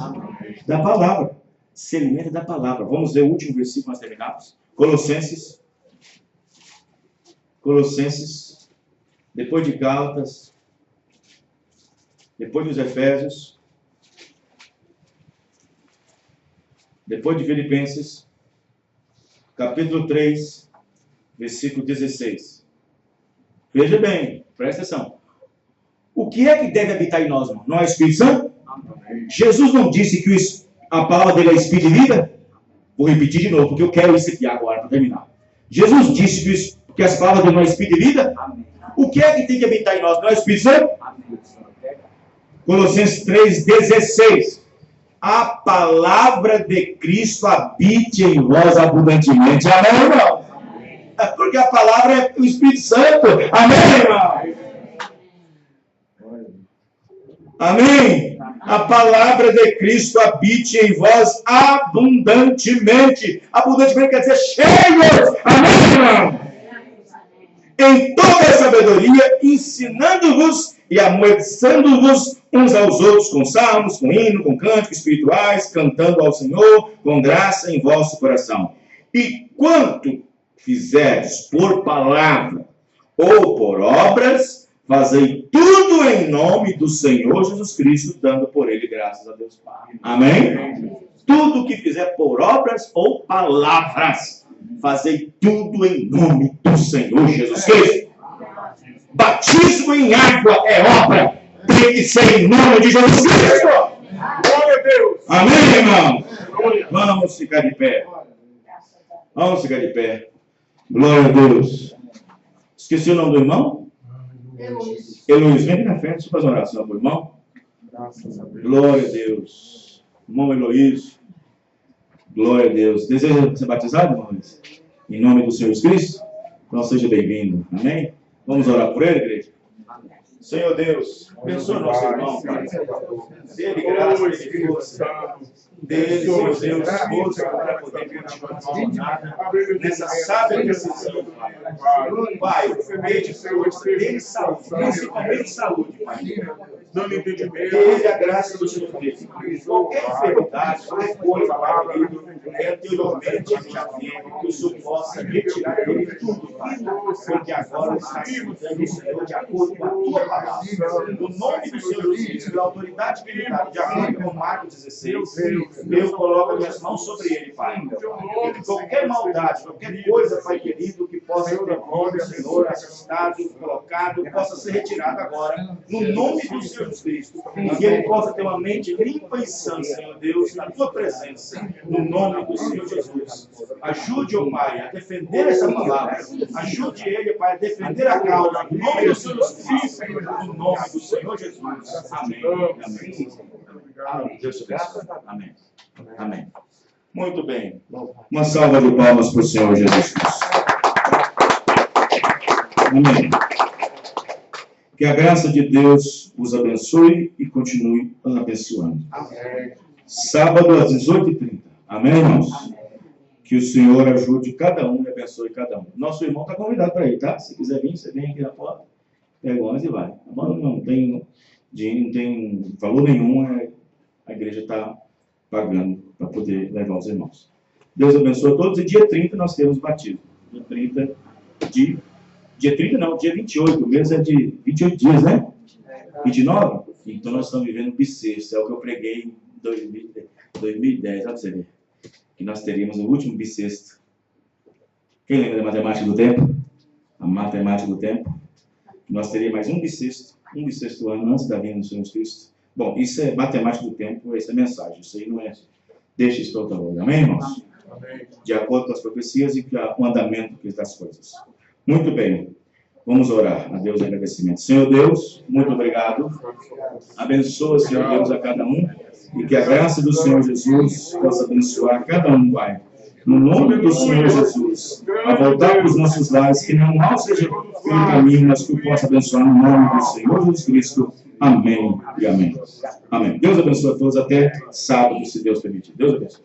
Da palavra. Se alimenta da palavra. Vamos ver o último versículo, nós terminamos. Colossenses, depois de Gálatas, depois dos Efésios, depois de Filipenses, capítulo 3, versículo 16. Veja bem, presta atenção. O que é que deve habitar em nós, irmão? Não é o Espírito Santo? Jesus não disse que a palavra dele é Espírito e vida? Vou repetir de novo, porque eu quero isso aqui agora, para terminar. Jesus disse que as palavras dele não é Espírito e vida? O que é que tem que habitar em nós? Não é o Espírito Santo? Colossenses 3,16. A palavra de Cristo habite em vós abundantemente. Amém, irmão? É porque a palavra é o Espírito Santo. Amém, irmão? Amém? A palavra de Cristo habite em vós abundantemente. Abundantemente quer dizer cheios. Amém, irmão? Em toda a sabedoria, ensinando-vos e amolecendo-vos uns aos outros com salmos, com hino, com cânticos espirituais, cantando ao Senhor com graça em vosso coração. E quanto fizerdes por palavra ou por obras, fazei tudo em nome do Senhor Jesus Cristo, dando por ele graças a Deus Pai. Amém? Tudo que fizer por obras ou palavras, fazei tudo em nome do Senhor Jesus Cristo. Batismo em água é obra. Tem que ser em nome de Jesus Cristo. Glória a Deus. Amém, irmão? Vamos ficar de pé. Vamos ficar de pé. Glória a Deus. Esqueci o nome do irmão? Heloísio. Vem aqui na frente, deixa eu fazer uma oração para o irmão. Glória a Deus. Irmão Heloísio. Glória a Deus. Deseja ser batizado, irmãos? Em nome do Senhor Jesus Cristo? Então seja bem-vindo. Amém? Vamos orar por ele, igreja? Senhor Deus, abençoa nosso irmão, Pai. Dê-lhe graça, dê-lhe força. Dê-lhe, Senhor Deus, força para poder continuar a jornada nessa sábia decisão, Pai. Pai, dê-lhe força, dê-lhe saúde, principalmente saúde, Pai. Dê-lhe entendimento, dê-lhe a graça do Senhor Deus. Qualquer enfermidade, qualquer coisa, Pai, anteriormente ele já tinha, que o Senhor possa retirar dele tudo, Pai. Porque agora está escutando o Senhor de acordo com a tua palavra. No nome do Senhor Jesus, pela autoridade que ele dá, de acordo com Marcos 16, eu coloco as minhas mãos sobre ele, Pai. Qualquer maldade, qualquer coisa, Pai querido, que possa ter o Senhor assustado, colocado, possa ser retirado agora, no nome do Senhor Jesus Cristo. Que ele possa ter uma mente limpa e sã, Senhor Deus, na tua presença, no nome do Senhor Jesus. Ajude, ó Pai, a defender essa palavra. Ajude ele, Pai, a defender a causa, no nome do Senhor Jesus. No nome do Senhor Jesus. Amém. Amém. Deus te abençoe. Amém. Amém. Muito bem. Uma salva de palmas para o Senhor Jesus Cristo. Amém. Que a graça de Deus os abençoe e continue os abençoando. Amém. Sábado às 18h30. Amém, irmãos? Que o Senhor ajude cada um e abençoe cada um. Nosso irmão está convidado para ir, tá? Se quiser vir, você vem aqui na porta. Pega o ônibus e vai. Não tem dinheiro, não tem valor nenhum, a igreja está pagando para poder levar os irmãos. Deus abençoe a todos. E dia 30 nós temos batismo. Dia 30 não, dia 28. O mês é de 28 dias, né? 29? Então nós estamos vivendo um bissexto. É o que eu preguei em 2010. Olha pra você ver. Que nós teríamos o último bissexto. Quem lembra da matemática do tempo? A matemática do tempo. Nós teríamos mais um bissexto ano antes da vinda do Senhor Cristo. Bom, isso é matemática do tempo, essa é a mensagem. Isso aí não é... Deixa isso para outra hora. Amém, irmãos? Amém. De acordo com as profecias e com o andamento das coisas. Muito bem. Vamos orar a Deus em agradecimento. Senhor Deus, muito obrigado. Abençoa, Senhor Deus, a cada um. E que a graça do Senhor Jesus possa abençoar cada um, Pai. No nome do Senhor Jesus, a voltar para os nossos lares, que não mal seja pelo caminho, mas que o possa abençoar no nome do Senhor Jesus Cristo. Amém e amém. Amém. Deus abençoe a todos até sábado, se Deus permitir. Deus abençoe.